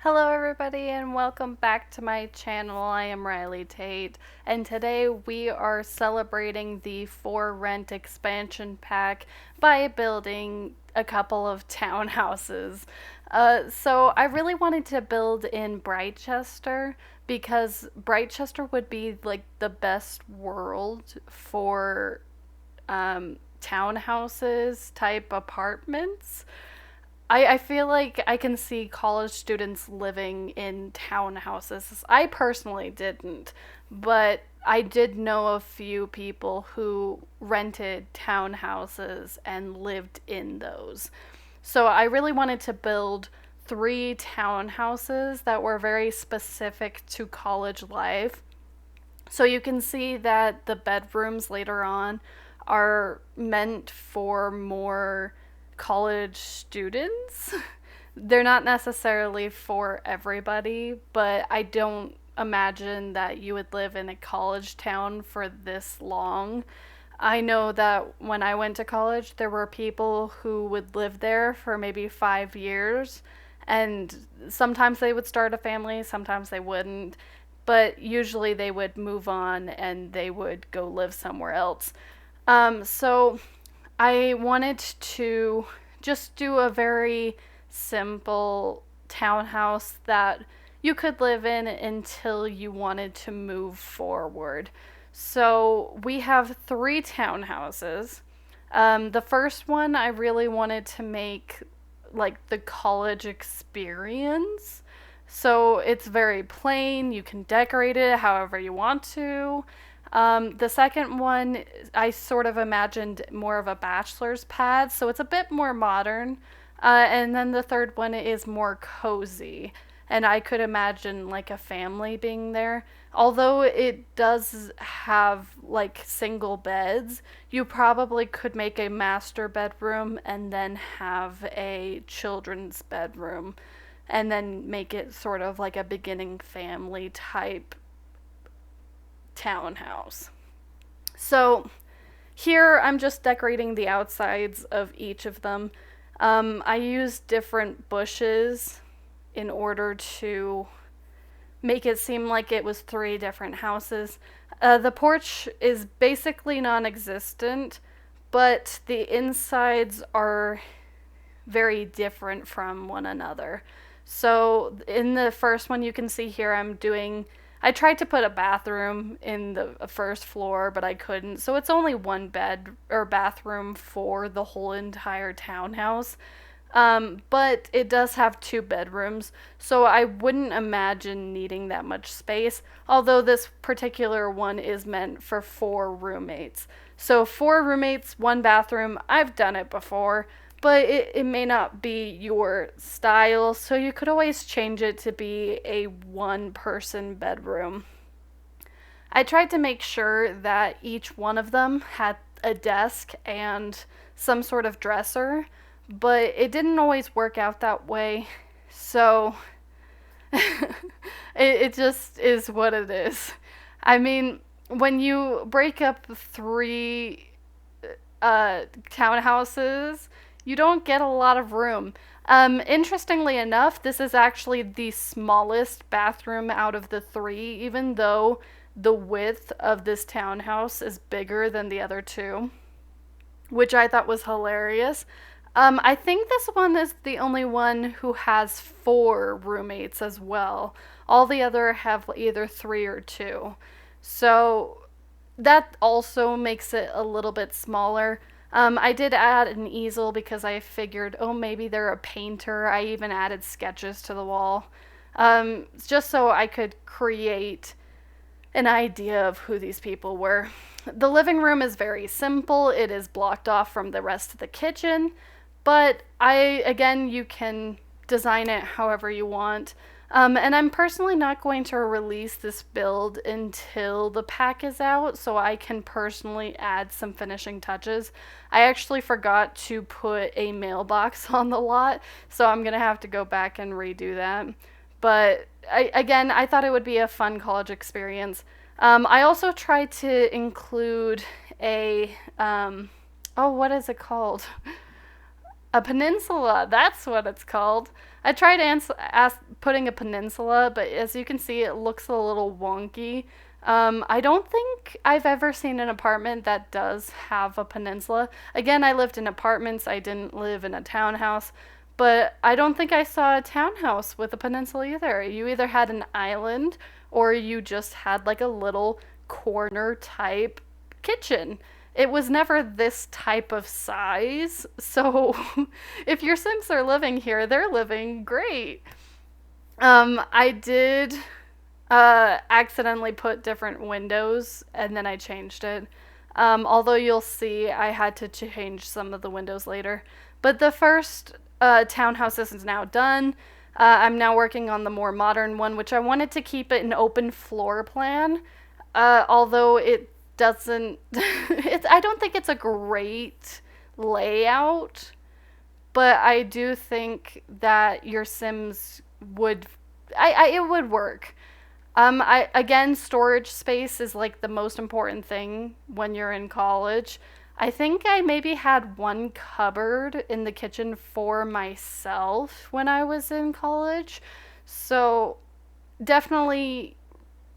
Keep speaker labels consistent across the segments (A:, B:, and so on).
A: Hello, everybody, and welcome back to my channel. I am Riley Tate, and today we are celebrating the For Rent expansion pack by building a couple of townhouses. So, I really wanted to build in Britchester because Britchester would be like the best world for townhouses type apartments. I feel like I can see college students living in townhouses. I personally didn't, but I did know a few people who rented townhouses and lived in those. So I really wanted to build three townhouses that were very specific to college life. So you can see that the bedrooms later on are meant for more college students. They're not necessarily for everybody, but I don't imagine that you would live in a college town for this long. I know that when I went to college, there were people who would live there for maybe 5 years, and sometimes they would start a family, sometimes they wouldn't, but usually they would move on and they would go live somewhere else. So I wanted to just do a very simple townhouse that you could live in until you wanted to move forward. So we have three townhouses. The first one I really wanted to make like the college experience. So it's very plain. You can decorate it however you want to. The second one, I sort of imagined more of a bachelor's pad, so it's a bit more modern. And then the third one is more cozy, and I could imagine like a family being there. Although it does have like single beds, you probably could make a master bedroom and then have a children's bedroom, and then make it sort of like a beginning family type townhouse. So here I'm just decorating the outsides of each of them. I used different bushes in order to make it seem like it was three different houses. The porch is basically non existent, but the insides are very different from one another. So in the first one, you can see here I tried to put a bathroom in the first floor, but I couldn't. So it's only one bed or bathroom for the whole entire townhouse. But it does have two bedrooms, so I wouldn't imagine needing that much space, although this particular one is meant for four roommates. So, four roommates, one bathroom, I've done it before, but it may not be your style, so you could always change it to be a one person bedroom. I tried to make sure that each one of them had a desk and some sort of dresser, but it didn't always work out that way. So it just is what it is. I mean, when you break up three townhouses, you don't get a lot of room. Interestingly enough, this is actually the smallest bathroom out of the three, even though the width of this townhouse is bigger than the other two, which I thought was hilarious. I think this one is the only one who has four roommates as well. All the other have either three or two. So that also makes it a little bit smaller. I did add an easel because I figured, oh, maybe they're a painter. I even added sketches to the wall, just so I could create an idea of who these people were. The living room is very simple. It is blocked off from the rest of the kitchen, but again, you can design it however you want. And I'm personally not going to release this build until the pack is out, so I can personally add some finishing touches. I actually forgot to put a mailbox on the lot, so I'm going to have to go back and redo that. But I thought it would be a fun college experience. I also tried to include a, what is it called? A peninsula, that's what it's called. I tried putting a peninsula, but as you can see, it looks a little wonky. I don't think I've ever seen an apartment that does have a peninsula. Again, I lived in apartments, I didn't live in a townhouse, but I don't think I saw a townhouse with a peninsula either. You either had an island or you just had like a little corner type kitchen. It was never this type of size. So if your Sims are living here, they're living great. I did accidentally put different windows and then I changed it. Although you'll see I had to change some of the windows later. But the first townhouse is now done. I'm now working on the more modern one, which I wanted to keep it an open floor plan. Although it doesn't, I don't think it's a great layout, but I do think that your Sims would, it would work. Again, storage space is like the most important thing when you're in college. I think I maybe had one cupboard in the kitchen for myself when I was in college. So definitely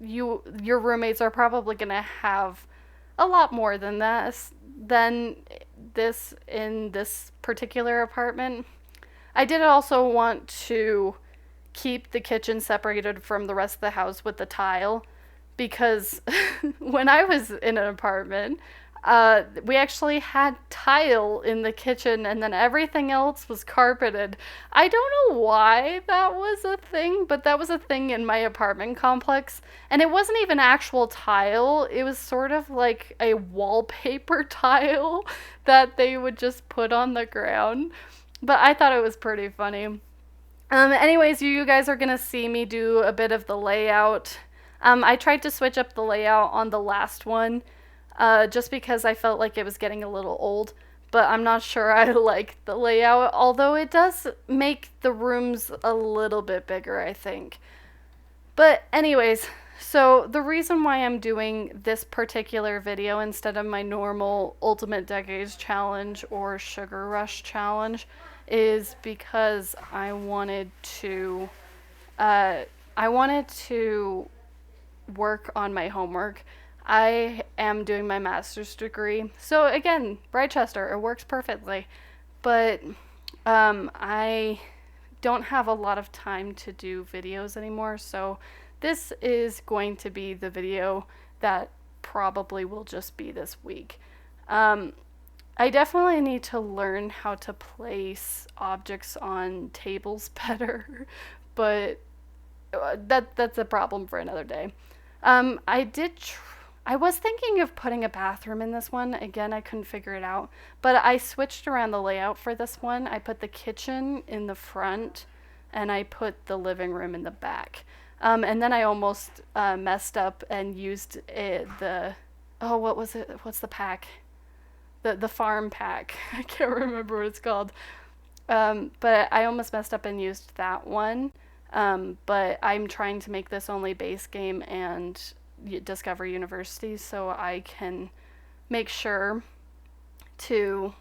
A: your roommates are probably going to have a lot more than this in this particular apartment. I did also want to keep the kitchen separated from the rest of the house with the tile because when I was in an apartment, we actually had tile in the kitchen and then everything else was carpeted. I don't know why that was a thing, but that was a thing in my apartment complex. And it wasn't even actual tile, it was sort of like a wallpaper tile that they would just put on the ground. But I thought it was pretty funny. Anyways, you guys are gonna see me do a bit of the layout. I tried to switch up the layout on the last one, just because I felt like it was getting a little old. But I'm not sure I like the layout, although it does make the rooms a little bit bigger, I think. But anyways, so the reason why I'm doing this particular video instead of my normal Ultimate Decades Challenge or Sugar Rush Challenge is because I wanted to work on my homework. I am doing my master's degree. So again, Britchester, it works perfectly. But I don't have a lot of time to do videos anymore, so this is going to be the video that probably will just be this week. I definitely need to learn how to place objects on tables better, but that's a problem for another day. I was thinking of putting a bathroom in this one. Again, I couldn't figure it out, but I switched around the layout for this one. I put the kitchen in the front, and I put the living room in the back. And then I almost messed up and used what was it? What's the pack? The farm pack. I can't remember what it's called. But I almost messed up and used that one. But I'm trying to make this only base game and Discover University so I can make sure to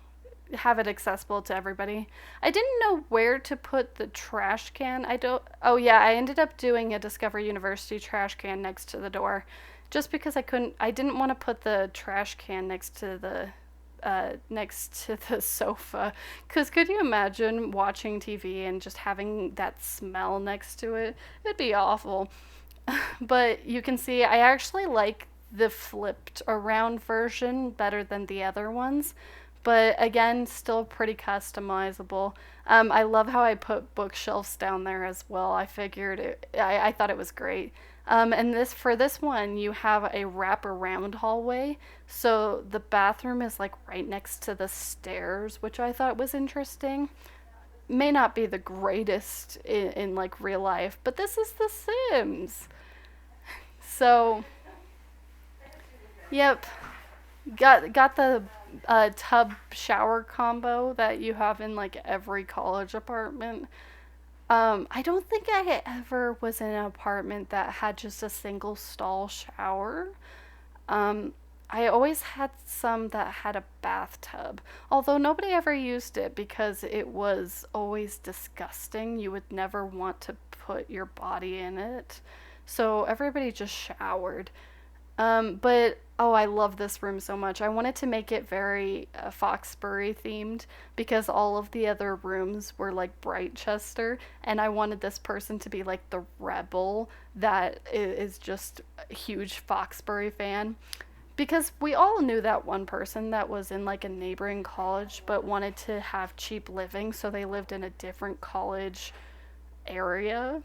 A: have it accessible to everybody. I didn't know where to put the trash can. I ended up doing a Discover University trash can next to the door just because I didn't want to put the trash can next to the sofa, because could you imagine watching TV and just having that smell next to it? It'd be awful. But you can see I actually like the flipped around version better than the other ones, but again, still pretty customizable. I love how I put bookshelves down there as well. I thought it was great. And for this one, you have a wraparound hallway, so the bathroom is like right next to the stairs, which I thought was interesting. May not be the greatest in like real life, but this is The Sims. So, yep, got the tub shower combo that you have in like every college apartment. I don't think I ever was in an apartment that had just a single stall shower. I always had some that had a bathtub, although nobody ever used it because it was always disgusting. You would never want to put your body in it. So everybody just showered. But oh, I love this room so much. I wanted to make it very Foxbury themed because all of the other rooms were like Britchester, and I wanted this person to be like the rebel that is just a huge Foxbury fan. Because we all knew that one person that was in like a neighboring college but wanted to have cheap living, so they lived in a different college area.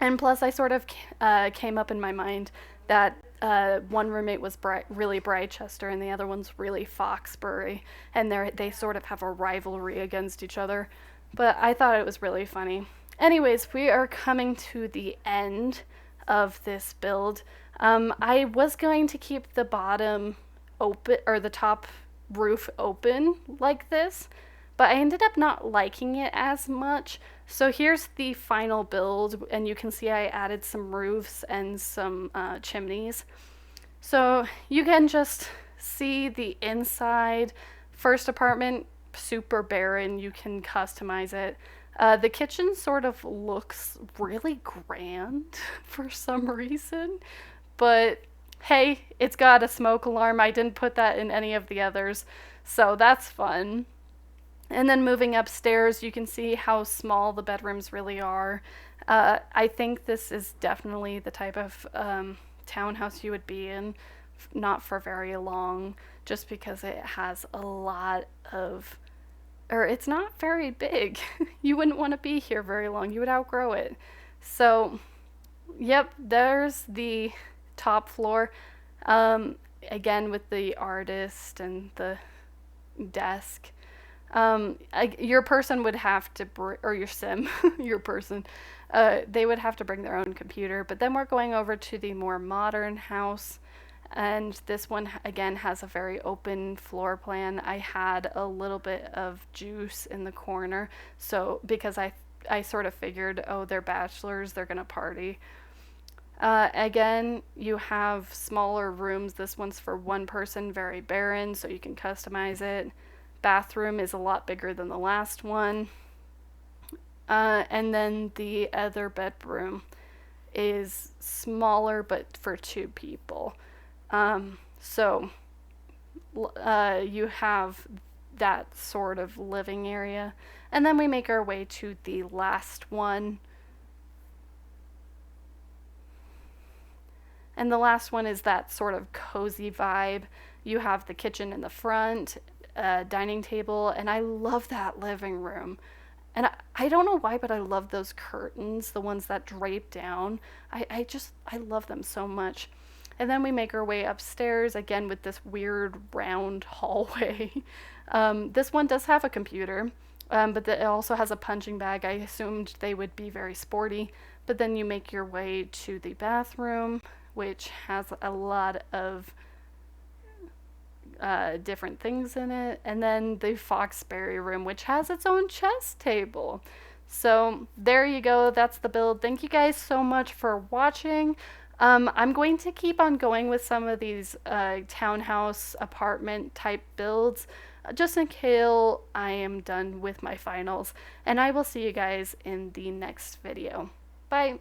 A: And plus, I sort of came up in my mind that one roommate was really Britechester and the other one's really Foxbury, and they sort of have a rivalry against each other. But I thought it was really funny. Anyways, we are coming to the end of this build. I was going to keep the bottom open, or the top roof open like this, but I ended up not liking it as much. So here's the final build, and you can see I added some roofs and some chimneys. So you can just see the inside. First apartment, super barren. You can customize it. The kitchen sort of looks really grand for some reason, but hey, it's got a smoke alarm. I didn't put that in any of the others, so that's fun. And then moving upstairs, you can see how small the bedrooms really are. I think this is definitely the type of townhouse you would be in, not for very long, just because it has a lot of, or it's not very big. You wouldn't want to be here very long, you would outgrow it. So, yep, there's the top floor. Again, with the artist and the desk. Your person would have to, or your sim, your person, they would have to bring their own computer. But then we're going over to the more modern house, and this one again has a very open floor plan. I had a little bit of juice in the corner, so because I sort of figured, oh, they're bachelors, they're gonna party. Again, you have smaller rooms. This one's for one person, very barren, so you can customize it. Bathroom is a lot bigger than the last one. And then the other bedroom is smaller, but for two people. So you have that sort of living area. And then we make our way to the last one. And the last one is that sort of cozy vibe. You have the kitchen in the front, dining table, and I love that living room. And I don't know why, but I love those curtains, the ones that drape down. I love them so much. And then we make our way upstairs again with this weird round hallway. This one does have a computer, but it also has a punching bag. I assumed they would be very sporty. But then you make your way to the bathroom, which has a lot of different things in it. And then the Foxbury room, which has its own chess table. So there you go. That's the build. Thank you guys so much for watching. I'm going to keep on going with some of these townhouse apartment type builds just until I am done with my finals. And I will see you guys in the next video. Bye.